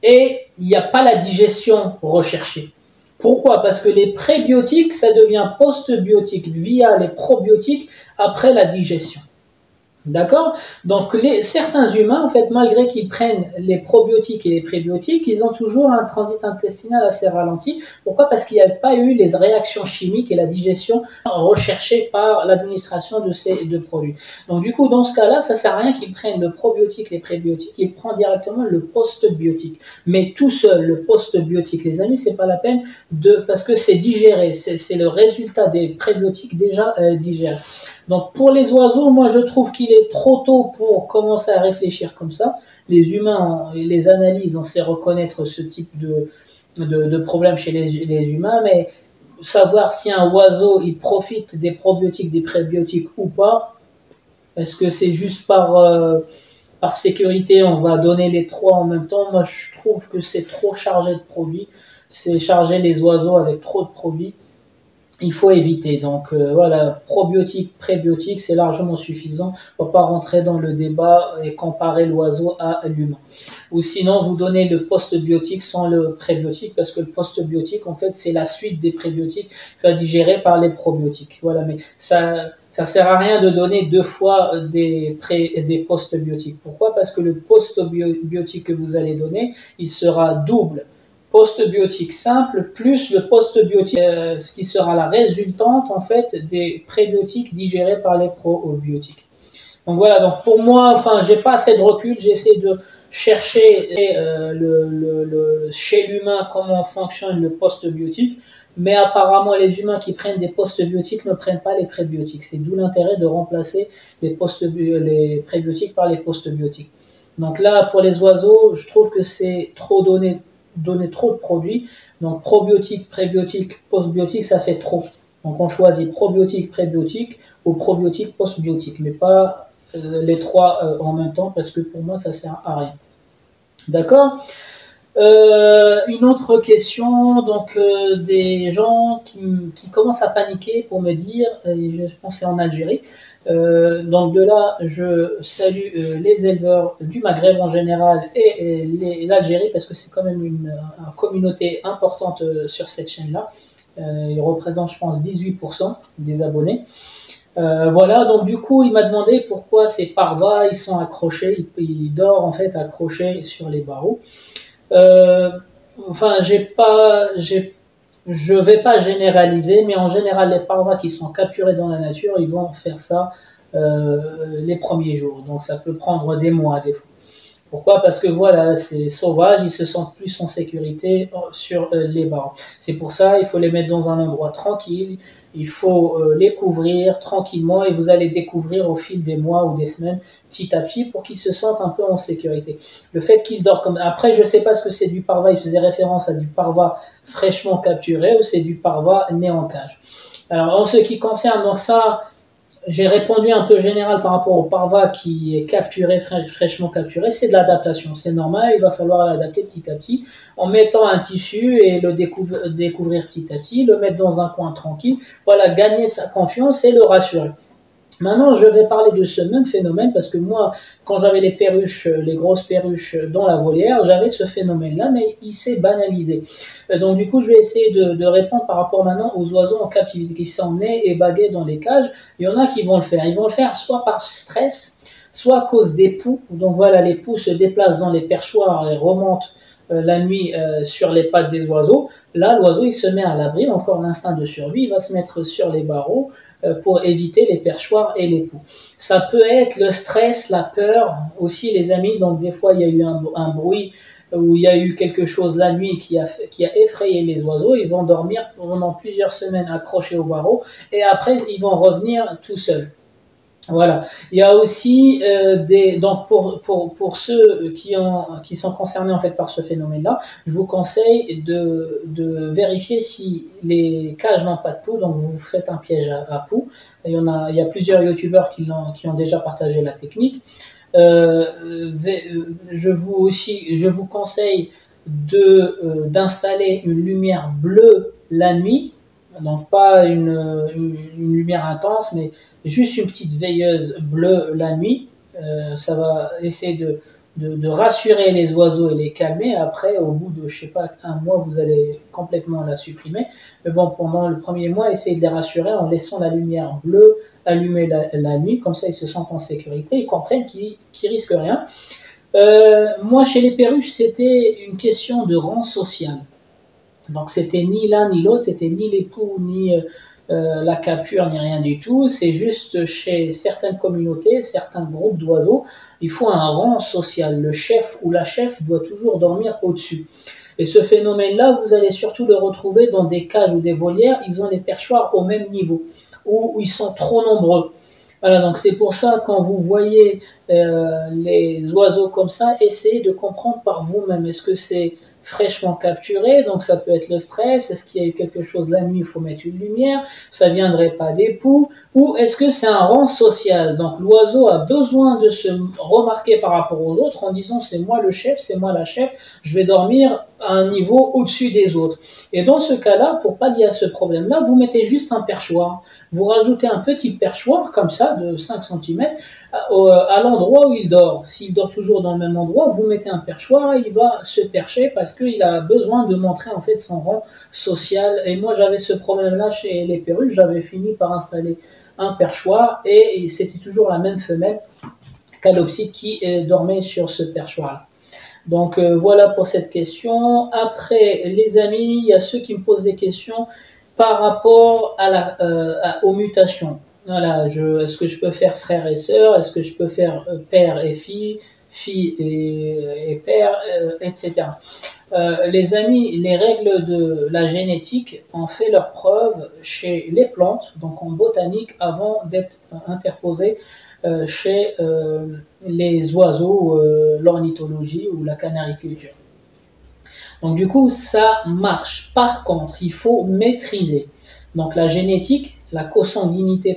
et il n'y a pas la digestion recherchée. Pourquoi? Parce que les prébiotiques, ça devient postbiotique via les probiotiques après la digestion. D'accord? Donc certains humains, en fait, malgré qu'ils prennent les probiotiques et les prébiotiques, ils ont toujours un transit intestinal assez ralenti. Pourquoi? Parce qu'il n'y a pas eu les réactions chimiques et la digestion recherchées par l'administration de ces deux produits. Donc du coup, dans ce cas-là, ça sert à rien qu'ils prennent le probiotique, les prébiotiques, ils prennent directement le postbiotique. Mais tout seul, le postbiotique, les amis, c'est pas la peine parce que c'est digéré, c'est le résultat des prébiotiques déjà digérés. Donc pour les oiseaux, moi je trouve qu'il est trop tôt pour commencer à réfléchir comme ça. Les humains, les analyses, on sait reconnaître ce type de problème chez les humains, mais savoir si un oiseau il profite des probiotiques, des prébiotiques ou pas, est-ce que c'est juste par sécurité, on va donner les trois en même temps? Moi je trouve que c'est trop chargé de produits, c'est charger les oiseaux avec trop de produits. Il faut éviter. Donc voilà, probiotiques, prébiotiques, c'est largement suffisant. On ne va pas rentrer dans le débat et comparer l'oiseau à l'humain. Ou sinon, vous donnez le postbiotique sans le prébiotique, parce que le postbiotique, en fait, c'est la suite des prébiotiques qui va digérer par les probiotiques. Voilà, mais ça sert à rien de donner deux fois des postbiotiques. Pourquoi? Parce que le postbiotique que vous allez donner, il sera double postbiotique simple plus le postbiotique, ce qui sera la résultante en fait des prébiotiques digérés par les probiotiques. Donc voilà, donc pour moi, enfin, j'ai pas assez de recul, j'essaie de chercher chez l'humain comment fonctionne le postbiotique, mais apparemment les humains qui prennent des postbiotiques ne prennent pas les prébiotiques. C'est d'où l'intérêt de remplacer les prébiotiques par les postbiotiques. Donc là, pour les oiseaux, je trouve que c'est trop donner trop de produits. Donc probiotiques, prébiotiques, postbiotiques, ça fait trop. Donc on choisit probiotiques, prébiotiques ou probiotiques, postbiotiques, mais pas les trois en même temps parce que pour moi ça sert à rien. D'accord? Une autre question, donc des gens qui commencent à paniquer pour me dire, je pense c'est en Algérie, donc de là, je salue les éleveurs du Maghreb en général et l'Algérie parce que c'est quand même une communauté importante sur cette chaîne-là. Ils représentent, je pense, 18% des abonnés. Voilà, donc du coup, il m'a demandé pourquoi ces parvas, ils sont accrochés, ils dorment en fait accrochés sur les barreaux. Enfin, je vais pas généraliser, mais en général, les parvas qui sont capturés dans la nature, ils vont faire ça les premiers jours. Donc, ça peut prendre des mois, des fois. Pourquoi? Parce que voilà, c'est sauvage, ils se sentent plus en sécurité sur les barreaux. C'est pour ça, il faut les mettre dans un endroit tranquille, il faut les couvrir tranquillement et vous allez découvrir au fil des mois ou des semaines, petit à petit, pour qu'ils se sentent un peu en sécurité. Le fait qu'ils dorment comme... Après, je sais pas ce que c'est du parva, il faisait référence à du parva fraîchement capturé ou c'est du parva né en cage. Alors, en ce qui concerne donc ça, j'ai répondu un peu général par rapport au parva qui est capturé, fraîchement capturé. C'est de l'adaptation, c'est normal, il va falloir l'adapter petit à petit en mettant un tissu et le découvrir petit à petit, le mettre dans un coin tranquille. Voilà, gagner sa confiance et le rassurer. Maintenant, je vais parler de ce même phénomène parce que moi, quand j'avais les perruches, les grosses perruches dans la volière, j'avais ce phénomène-là, mais il s'est banalisé. Donc du coup, je vais essayer de répondre par rapport maintenant aux oiseaux en captivité qui sont nés et bagués dans les cages. Il y en a qui vont le faire. Ils vont le faire soit par stress, soit à cause des poux. Donc voilà, les poux se déplacent dans les perchoirs et remontent la nuit sur les pattes des oiseaux. Là, l'oiseau, il se met à l'abri, encore l'instinct de survie, il va se mettre sur les barreaux pour éviter les perchoirs et les poux. Ça peut être le stress, la peur, aussi les amis, donc des fois il y a eu un bruit où il y a eu quelque chose la nuit qui a effrayé les oiseaux, ils vont dormir pendant plusieurs semaines accrochés au barreau et après ils vont revenir tout seuls. Voilà. Il y a aussi donc pour ceux qui sont concernés en fait par ce phénomène-là, je vous conseille de vérifier si les cages n'ont pas de poux. Donc vous faites un piège à poux. Il y a plusieurs youtubeurs qui ont déjà partagé la technique. Je vous conseille d'installer une lumière bleue la nuit. Donc pas une lumière intense, mais juste une petite veilleuse bleue la nuit. Ça va essayer de rassurer les oiseaux et les calmer. Après, au bout de, je sais pas, un mois, vous allez complètement la supprimer. Mais bon, pendant le premier mois, essayez de les rassurer en laissant la lumière bleue allumer la nuit, comme ça ils se sentent en sécurité, ils comprennent qu'ils risquent rien. Moi, chez les perruches, c'était une question de rang social. Donc, c'était ni l'un ni l'autre, c'était ni l'époux, ni la capture, ni rien du tout. C'est juste chez certaines communautés, certains groupes d'oiseaux, il faut un rang social. Le chef ou la chef doit toujours dormir au-dessus. Et ce phénomène-là, vous allez surtout le retrouver dans des cages ou des volières. Ils ont les perchoirs au même niveau, où ils sont trop nombreux. Voilà, donc c'est pour ça, quand vous voyez les oiseaux comme ça, essayez de comprendre par vous-même. Est-ce que c'est fraîchement capturé, donc ça peut être le stress, est-ce qu'il y a eu quelque chose la nuit, il faut mettre une lumière, ça viendrait pas des poux, ou est-ce que c'est un rang social, donc l'oiseau a besoin de se remarquer par rapport aux autres en disant c'est moi le chef, c'est moi la chef, je vais dormir à un niveau au-dessus des autres. Et dans ce cas-là, pour pallier à ce problème-là, vous mettez juste un perchoir, vous rajoutez un petit perchoir comme ça de 5 cm à l'endroit où il dort. S'il dort toujours dans le même endroit, vous mettez un perchoir, il va se percher parce qu'il a besoin de montrer en fait son rang social. Et moi j'avais ce problème-là chez les perruches, j'avais fini par installer un perchoir et c'était toujours la même femelle calopsite qui dormait sur ce perchoir-là. Donc voilà pour cette question. Après les amis, il y a ceux qui me posent des questions par rapport aux mutations. Voilà, est-ce que je peux faire frère et sœur, est-ce que je peux faire père et fille, fille et père, etc. Les amis, les règles de la génétique ont fait leur preuve chez les plantes, donc en botanique, avant d'être interposées chez les oiseaux, l'ornithologie ou la canariculture. Donc du coup, ça marche. Par contre, il faut maîtriser. Donc la génétique, la consanguinité,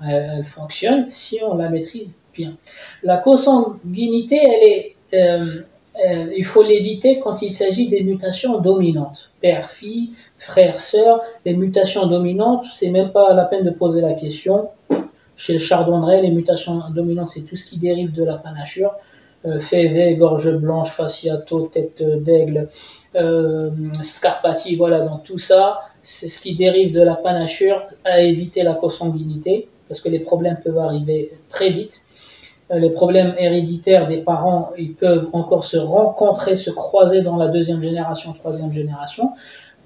elle fonctionne si on la maîtrise bien. La consanguinité, il faut l'éviter quand il s'agit des mutations dominantes. Père, fille, frère, sœur. Les mutations dominantes, c'est même pas la peine de poser la question. Chez le chardonneret, les mutations dominantes, c'est tout ce qui dérive de la panachure. Févé, gorge blanche, fasciato, tête d'aigle, scarpati, voilà, donc tout ça, c'est ce qui dérive de la panachure, à éviter la consanguinité, parce que les problèmes peuvent arriver très vite. Les problèmes héréditaires des parents, ils peuvent encore se rencontrer, se croiser dans la 2e génération, 3e génération,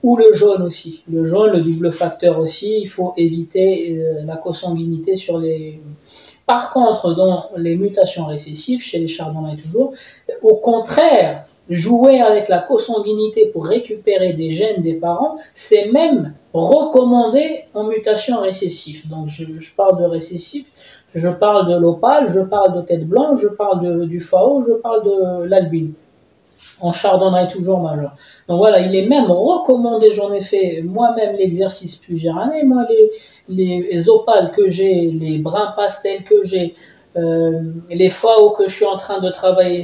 ou le jaune aussi. Le jaune, le double facteur aussi, il faut éviter la consanguinité sur les... Par contre, dans les mutations récessives, chez les chardonnerets toujours, au contraire, jouer avec la consanguinité pour récupérer des gènes des parents, c'est même recommandé en mutation récessive. Donc je parle de récessif, je parle de l'opale, je parle de tête blanche, je parle du fao, je parle de l'albine. En chardonneret toujours majeur. Donc voilà, il est même recommandé, j'en ai fait moi-même l'exercice plusieurs années, moi les opales que j'ai, les bruns pastels que j'ai, les FAO que je suis en train de travailler,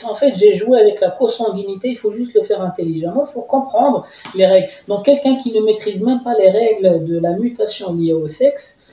en fait j'ai joué avec la consanguinité, il faut juste le faire intelligemment, il faut comprendre les règles. Donc quelqu'un qui ne maîtrise même pas les règles de la mutation liée au sexe,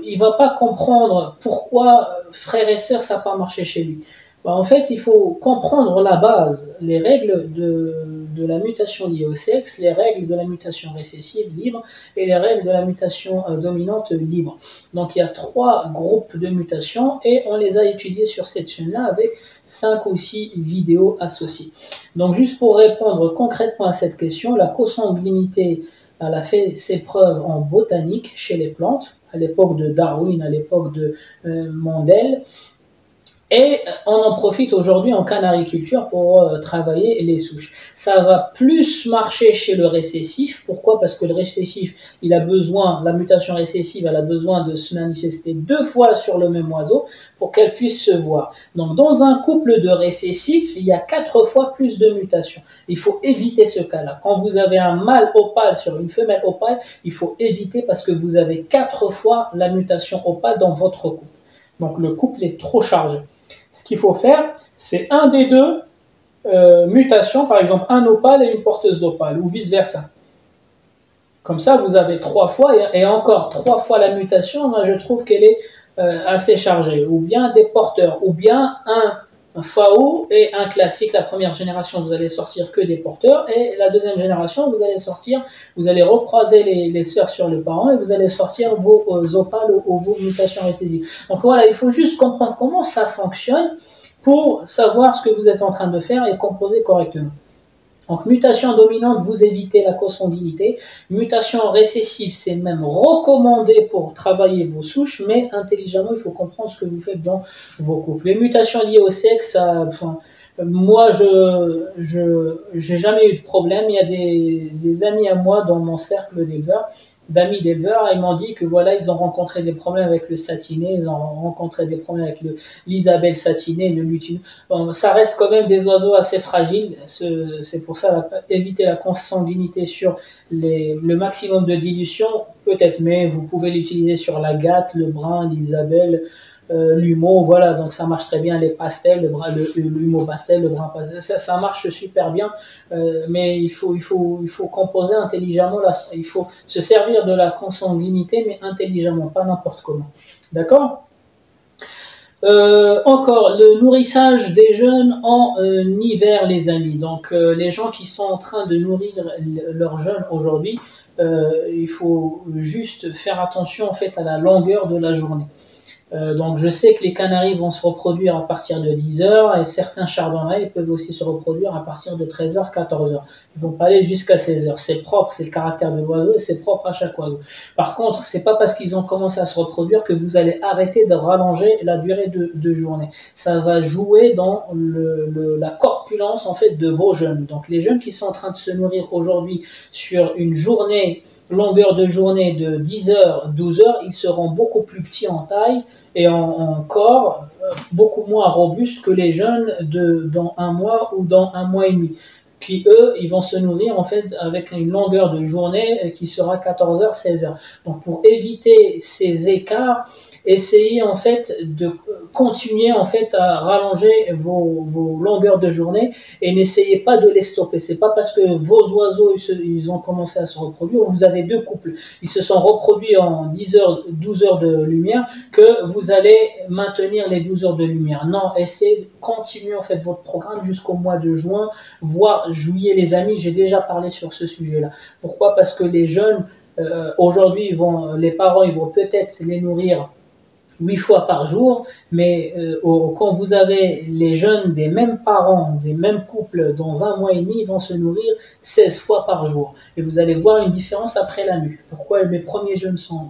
il va pas comprendre pourquoi frère et sœur ça n'a pas marché chez lui. En fait, il faut comprendre la base, les règles de la mutation liée au sexe, les règles de la mutation récessive libre et les règles de la mutation dominante libre. Donc il y a 3 groupes de mutations et on les a étudiés sur cette chaîne-là avec 5 ou 6 vidéos associées. Donc juste pour répondre concrètement à cette question, la consanguinité, elle a fait ses preuves en botanique chez les plantes, à l'époque de Darwin, à l'époque de Mendel. Et on en profite aujourd'hui en canariculture pour travailler les souches. Ça va plus marcher chez le récessif. Pourquoi? Parce que le récessif, il a besoin, la mutation récessive, elle a besoin de se manifester 2 fois sur le même oiseau pour qu'elle puisse se voir. Donc dans un couple de récessifs, il y a 4 fois plus de mutations. Il faut éviter ce cas-là. Quand vous avez un mâle opale sur une femelle opale, il faut éviter parce que vous avez 4 fois la mutation opale dans votre couple. Donc le couple est trop chargé. Ce qu'il faut faire, c'est un des 2 mutations, par exemple un opale et une porteuse d'opale, ou vice-versa. Comme ça, vous avez 3 fois, et encore 3 fois la mutation, moi je trouve qu'elle est assez chargée. Ou bien des porteurs, ou bien un un FAO et un classique. La première génération, vous allez sortir que des porteurs, et la deuxième génération, vous allez recroiser les sœurs sur le parent et vous allez sortir vos opales ou vos mutations récessives. Donc voilà, il faut juste comprendre comment ça fonctionne pour savoir ce que vous êtes en train de faire et composer correctement. Donc, mutation dominante, vous évitez la consanguinité. Mutation récessive, c'est même recommandé pour travailler vos souches, mais intelligemment, il faut comprendre ce que vous faites dans vos couples. Les mutations liées au sexe, moi, j'ai jamais eu de problème. Il y a des amis à moi dans mon cercle d'éleveurs, d'amis d'éleveurs, ils m'ont dit que voilà, ils ont rencontré des problèmes avec le satiné, ils ont rencontré des problèmes avec l'Isabelle satiné, le lutin. Bon, ça reste quand même des oiseaux assez fragiles, c'est pour ça éviter la consanguinité sur le maximum de dilution, peut-être, mais vous pouvez l'utiliser sur la gatte, le brun, l'Isabelle, l'humo, voilà, donc ça marche très bien, les pastels, l'humo pastel, le brun pastel, ça marche super bien, mais il faut composer intelligemment, il faut se servir de la consanguinité, mais intelligemment, pas n'importe comment, d'accord? Encore, le nourrissage des jeunes en hiver, les amis. Donc, les gens qui sont en train de nourrir leurs jeunes aujourd'hui, il faut juste faire attention en fait à la longueur de la journée. Donc je sais que les canaris vont se reproduire à partir de 10 heures et certains chardonnays peuvent aussi se reproduire à partir de 13 heures, 14 heures. Ils vont pas aller jusqu'à 16 heures. C'est propre, c'est le caractère de l'oiseau et c'est propre à chaque oiseau. Par contre, c'est pas parce qu'ils ont commencé à se reproduire que vous allez arrêter de rallonger la durée de journée. Ça va jouer dans la corpulence en fait de vos jeunes. Donc les jeunes qui sont en train de se nourrir aujourd'hui sur une journée, longueur de journée de 10 heures, 12 heures, ils seront beaucoup plus petits en taille et en corps, beaucoup moins robustes que les jeunes dans un mois ou dans un mois et demi, qui eux, ils vont se nourrir en fait avec une longueur de journée qui sera 14 heures, 16 heures. Donc pour éviter ces écarts, essayez en fait de continuer en fait à rallonger vos longueurs de journée et n'essayez pas de les stopper. C'est pas parce que vos oiseaux ils ont commencé à se reproduire, vous avez deux couples, ils se sont reproduits en 10 heures, 12 heures de lumière que vous allez maintenir les 12 heures de lumière. Non, essayez de continuer en fait votre programme jusqu'au mois de juin, voire juillet, les amis. J'ai déjà parlé sur ce sujet-là. Pourquoi? Parce que les jeunes aujourd'hui, les parents, ils vont peut-être les nourrir 8 fois par jour, mais quand vous avez les jeunes des mêmes parents, des mêmes couples, dans un mois et demi, ils vont se nourrir 16 fois par jour. Et vous allez voir une différence après la mue. Pourquoi mes premiers jeunes sont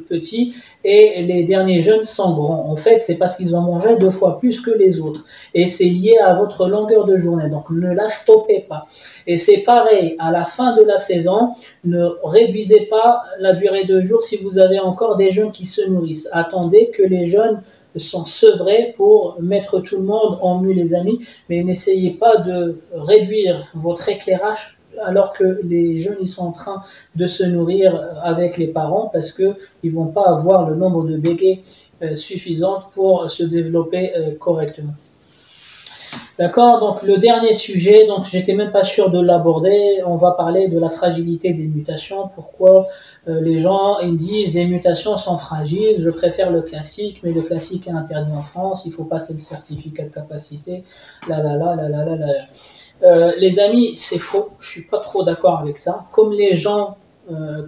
petits et les derniers jeunes sont grands? En fait, c'est parce qu'ils ont mangé 2 fois plus que les autres. Et c'est lié à votre longueur de journée. Donc, ne la stoppez pas. Et c'est pareil, à la fin de la saison, ne réduisez pas la durée de jour si vous avez encore des jeunes qui se nourrissent. Attendez que les jeunes sont sevrés pour mettre tout le monde en mue, les amis, mais n'essayez pas de réduire votre éclairage alors que les jeunes ils sont en train de se nourrir avec les parents, parce que ils vont pas avoir le nombre de béquets suffisant pour se développer correctement. D'accord, donc le dernier sujet, donc j'étais même pas sûr de l'aborder, on va parler de la fragilité des mutations. Pourquoi les gens ils me disent les mutations sont fragiles, je préfère le classique, mais le classique est interdit en France, il faut passer le certificat de capacité, les amis, c'est faux, je suis pas trop d'accord avec ça. Comme les gens,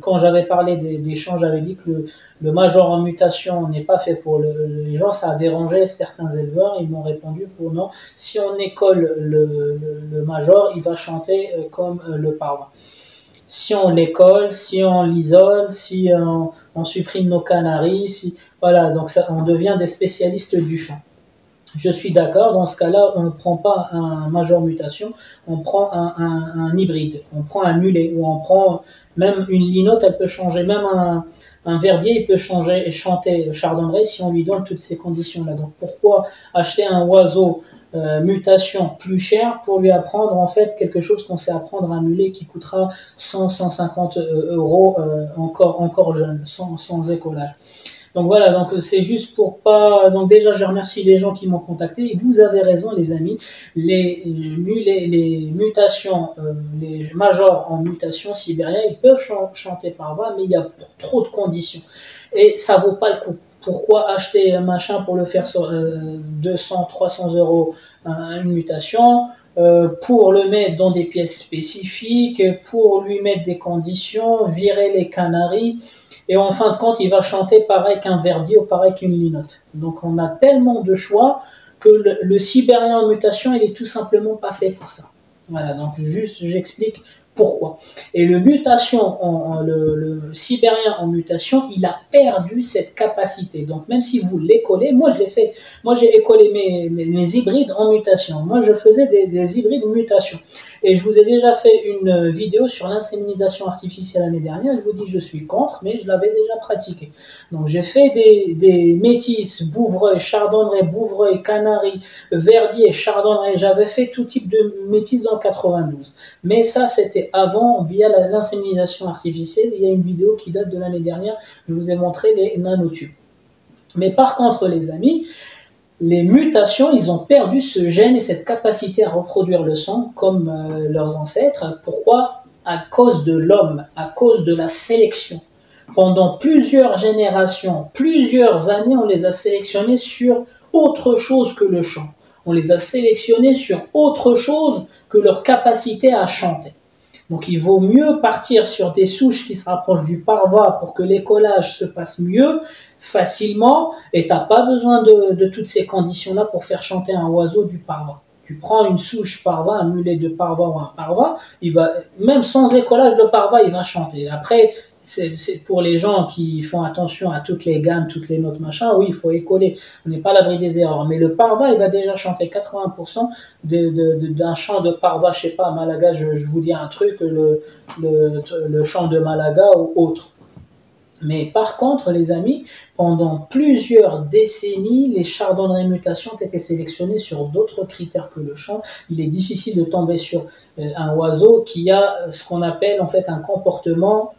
quand j'avais parlé des champs, j'avais dit que le major en mutation n'est pas fait pour les gens, ça a dérangé certains éleveurs, ils m'ont répondu pour non, si on école le major, il va chanter comme le parent. Si on l'école, si on l'isole, si on supprime nos canaris, voilà, donc ça, on devient des spécialistes du chant. Je suis d'accord, dans ce cas-là, on ne prend pas un major mutation, on prend un hybride, on prend un mulet, ou on prend même une linotte, elle peut changer, même un verdier, il peut changer et chanter chardonneret si on lui donne toutes ces conditions-là. Donc pourquoi acheter un oiseau mutation plus cher pour lui apprendre en fait quelque chose qu'on sait apprendre à un mulet qui coûtera 100-150 euros encore jeune, sans écolage. Donc voilà, donc c'est juste pour pas. Donc déjà, je remercie les gens qui m'ont contacté. Et vous avez raison, les amis. Les mutations, les majors en mutation sibérien, ils peuvent chanter par voix, mais il y a trop de conditions et ça vaut pas le coup. pourquoi acheter un machin pour le faire 200, 300 euros une mutation, pour le mettre dans des pièces spécifiques, pour lui mettre des conditions, virer les canaris, et en fin de compte, il va chanter pareil qu'un Verdi ou pareil qu'une Linotte. Donc on a tellement de choix que le sibérien en mutation, il est tout simplement pas fait pour ça. Voilà, donc juste j'explique pourquoi. Et le le sibérien en mutation, il a perdu cette capacité. Donc même si vous l'écollez, moi je l'ai fait. Moi j'ai écollé mes hybrides en mutation. Moi je faisais des hybrides en mutation. Et je vous ai déjà fait une vidéo sur l'inséminisation artificielle l'année dernière. Je vous dis je suis contre, mais je l'avais déjà pratiqué. Donc j'ai fait des métis, Bouvreuil, Chardonneret, Bouvreuil, Canari, Verdi et Chardonneret. J'avais fait tout type de métis dans 92. Mais ça c'était avant, via l'inséminisation artificielle. Il y a une vidéo qui date de l'année dernière, je vous ai montré les nanotubes. Mais par contre, les amis, les mutations, ils ont perdu ce gène et cette capacité à reproduire le sang comme leurs ancêtres. Pourquoi? À cause de l'homme, à cause de la sélection. Pendant plusieurs générations, plusieurs années, on les a sélectionnés sur autre chose que le chant. On les a sélectionnés sur autre chose que leur capacité à chanter. Donc il vaut mieux partir sur des souches qui se rapprochent du parva pour que l'écollage se passe mieux, facilement, et tu n'as pas besoin de toutes ces conditions-là pour faire chanter un oiseau du parva. Tu prends une souche parva, un mulet de parva ou un parva, il va, même sans écollage de parva, il va chanter. Après, c'est pour les gens qui font attention à toutes les gammes, toutes les notes, machin, oui, il faut écoller, on n'est pas à l'abri des erreurs, mais le parva, il va déjà chanter 80% d'un chant de parva, je sais pas, à Malaga, je vous dis un truc, le chant de Malaga ou autre. Mais par contre, les amis, pendant plusieurs décennies, les chardonnerets mutations ont été sélectionnés sur d'autres critères que le chant. Il est difficile de tomber sur un oiseau qui a ce qu'on appelle en fait un comportement.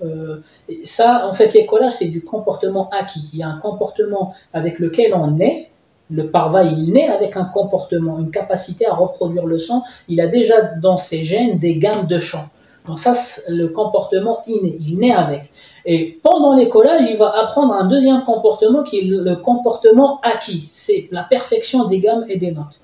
Ça, en fait, l'écollage, c'est du comportement acquis. Il y a un comportement avec lequel on naît. Le parva, il naît avec un comportement, une capacité à reproduire le son. Il a déjà dans ses gènes des gammes de chant. Donc ça, c'est le comportement inné. Il naît avec. Et pendant l'écollage, il va apprendre un deuxième comportement qui est le comportement acquis. C'est la perfection des gammes et des notes.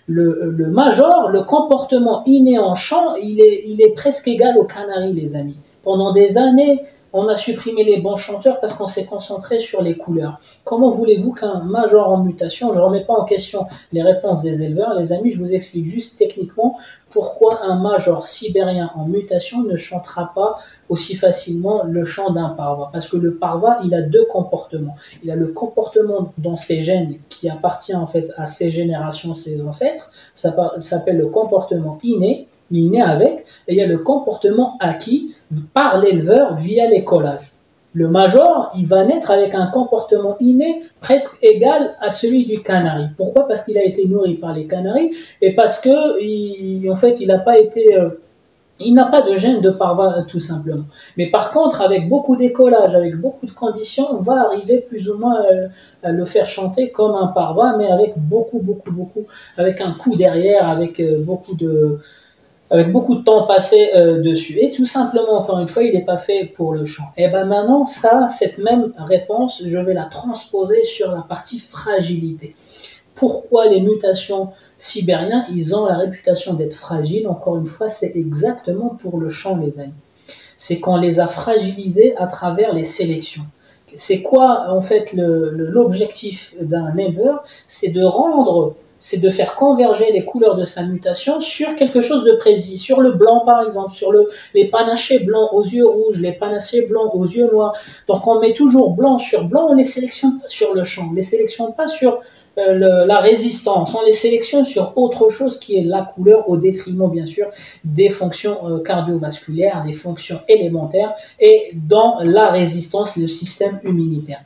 Le major, le comportement inné en chant, il est presque égal au canari, les amis. Pendant des années, on a supprimé les bons chanteurs parce qu'on s'est concentré sur les couleurs. Comment voulez-vous qu'un major en mutation, je ne remets pas en question les réponses des éleveurs, les amis, je vous explique juste techniquement pourquoi un major sibérien en mutation ne chantera pas aussi facilement le chant d'un parva. Parce que le parva, il a deux comportements. Il a le comportement dans ses gènes qui appartient en fait à ses générations, ses ancêtres. Ça s'appelle le comportement inné. Il naît avec, et il y a le comportement acquis par l'éleveur via l'écollage. Le major, il va naître avec un comportement inné presque égal à celui du canari. Pourquoi? Parce qu'il a été nourri par les canaris et parce que, en fait, il n'a pas été... il n'a pas de gène de parva tout simplement. Mais par contre, avec beaucoup d'écollage, avec beaucoup de conditions, on va arriver plus ou moins à le faire chanter comme un parva, mais avec beaucoup, avec un coup derrière, avec beaucoup de temps passé dessus. Et tout simplement, encore une fois, il n'est pas fait pour le chant. Et ben maintenant, cette même réponse, je vais la transposer sur la partie fragilité. Pourquoi les mutations sibériens, ils ont la réputation d'être fragiles? Encore une fois, c'est exactement pour le chant, les amis. C'est qu'on les a fragilisés à travers les sélections. C'est quoi, en fait, l'objectif d'un éleveur? C'est de faire converger les couleurs de sa mutation sur quelque chose de précis, sur le blanc par exemple, sur les panachés blancs aux yeux rouges, les panachés blancs aux yeux noirs. Donc on met toujours blanc sur blanc, on les sélectionne pas sur le champ, on les sélectionne pas sur la résistance, on les sélectionne sur autre chose qui est la couleur au détriment bien sûr des fonctions cardiovasculaires, des fonctions élémentaires et dans la résistance, le système immunitaire.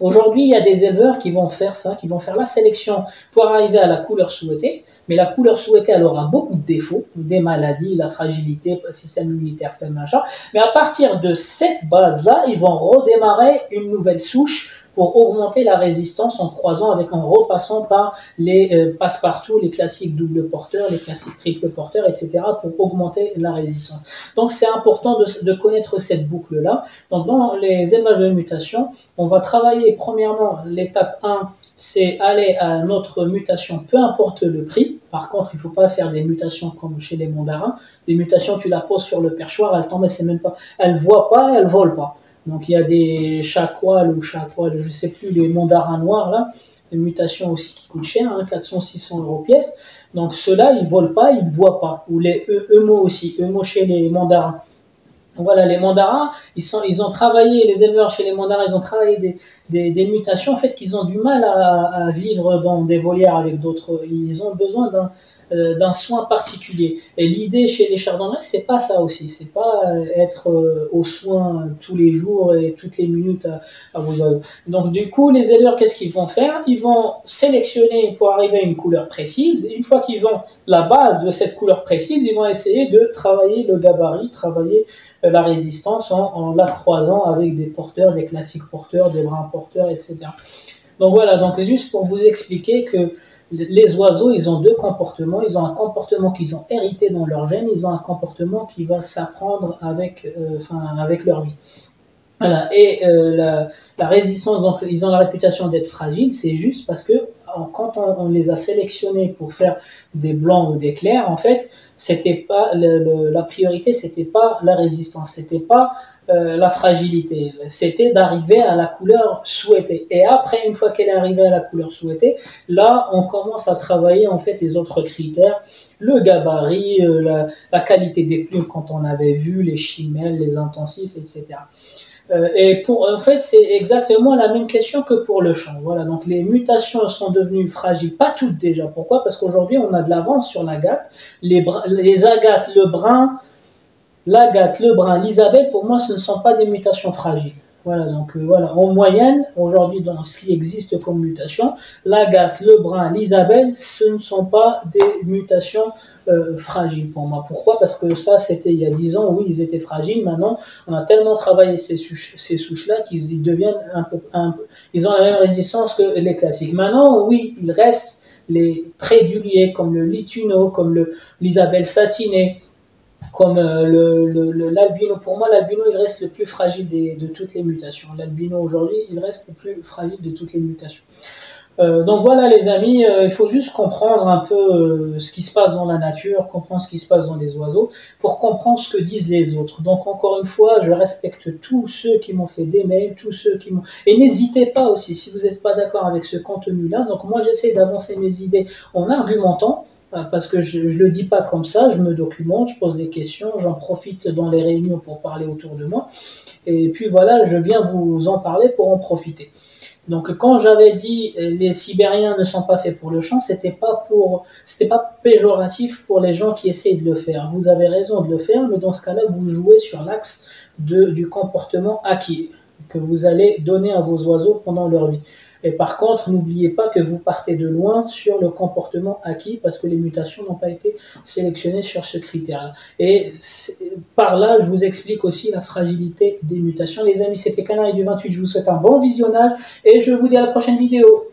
Aujourd'hui, il y a des éleveurs qui vont faire ça, qui vont faire la sélection pour arriver à la couleur souhaitée, mais la couleur souhaitée, elle aura beaucoup de défauts, des maladies, la fragilité, le système immunitaire faible, machin. Mais à partir de cette base-là, ils vont redémarrer une nouvelle souche pour augmenter la résistance en repassant par les passe-partout, les classiques double porteurs, les classiques triple porteurs, etc. pour augmenter la résistance. Donc c'est important de connaître cette boucle-là. Donc dans les élevages de mutation, on va travailler premièrement, l'étape 1, c'est aller à notre mutation, peu importe le prix. Par contre, il ne faut pas faire des mutations comme chez les mandarins. Des mutations, tu la poses sur le perchoir, elle tombe, c'est même pas, elle voit pas, elle vole pas. Donc il y a des chacoal, je sais plus, les mandarins noirs là, des mutations aussi qui coûtent cher, hein, 400-600 € pièce. Donc ceux-là, ils volent pas, ils voient pas. Ou les EMO aussi, EMO chez les mandarins. Donc voilà, les mandarins, ils ont travaillé, les éleveurs chez les mandarins, ils ont travaillé des mutations, en fait, qu'ils ont du mal à vivre dans des volières avec d'autres. Ils ont besoin d'un soin particulier. Et l'idée chez les chardonnays, c'est pas ça aussi. C'est pas être aux soins tous les jours et toutes les minutes à vos oiseaux. Donc du coup, les éleveurs, qu'est-ce qu'ils vont faire? Ils vont sélectionner pour arriver à une couleur précise. Et une fois qu'ils ont la base de cette couleur précise, ils vont essayer de travailler le gabarit, travailler la résistance en la croisant avec des porteurs, des classiques porteurs, des brins porteurs, etc. Donc voilà, donc juste pour vous expliquer que les oiseaux, ils ont deux comportements. Ils ont un comportement qu'ils ont hérité dans leur gène, ils ont un comportement qui va s'apprendre avec leur vie. Voilà, et la résistance, donc ils ont la réputation d'être fragiles, c'est juste parce que quand on les a sélectionnés pour faire des blancs ou des clairs, en fait, c'était pas la priorité, c'était pas la résistance, c'était pas la fragilité, c'était d'arriver à la couleur souhaitée. Et après, une fois qu'elle est arrivée à la couleur souhaitée, là, on commence à travailler en fait les autres critères, le gabarit, la qualité des plumes quand on avait vu, les chimelles, les intensifs, etc. En fait, c'est exactement la même question que pour le chant. Voilà, donc les mutations sont devenues fragiles, pas toutes déjà. Pourquoi? Parce qu'aujourd'hui, on a de l'avance sur l'agate. Les agates, l'agate, le brun, l'isabelle, pour moi, ce ne sont pas des mutations fragiles. Voilà, donc voilà, en moyenne, aujourd'hui, dans ce qui existe comme mutation, l'agate, le brun, l'isabelle, ce ne sont pas des mutations fragiles pour moi. Pourquoi? Parce que ça, c'était il y a 10 ans, oui, ils étaient fragiles. Maintenant, on a tellement travaillé ces souches-là qu'ils deviennent ils ont la même résistance que les classiques. Maintenant, oui, il reste les traits du lier, comme le lituno, comme l'isabelle satinée, comme l'albino. Pour moi, l'albino, il reste le plus fragile de toutes les mutations. L'albino, aujourd'hui, il reste le plus fragile de toutes les mutations. Donc voilà les amis, il faut juste comprendre un peu ce qui se passe dans la nature, comprendre ce qui se passe dans les oiseaux, pour comprendre ce que disent les autres. Donc encore une fois, je respecte tous ceux qui m'ont fait des mails, tous ceux qui m'ont... Et n'hésitez pas aussi, si vous n'êtes pas d'accord avec ce contenu-là, donc moi j'essaie d'avancer mes idées en argumentant, parce que je le dis pas comme ça, je me documente, je pose des questions, j'en profite dans les réunions pour parler autour de moi, et puis voilà, je viens vous en parler pour en profiter. Donc quand j'avais dit les Sibériens ne sont pas faits pour le chant, c'était pas péjoratif pour les gens qui essayent de le faire. Vous avez raison de le faire, mais dans ce cas-là, vous jouez sur l'axe du comportement acquis que vous allez donner à vos oiseaux pendant leur vie. Et par contre, n'oubliez pas que vous partez de loin sur le comportement acquis parce que les mutations n'ont pas été sélectionnées sur ce critère-là. Et par là, je vous explique aussi la fragilité des mutations. Les amis, c'était Canaille du 28. Je vous souhaite un bon visionnage et je vous dis à la prochaine vidéo.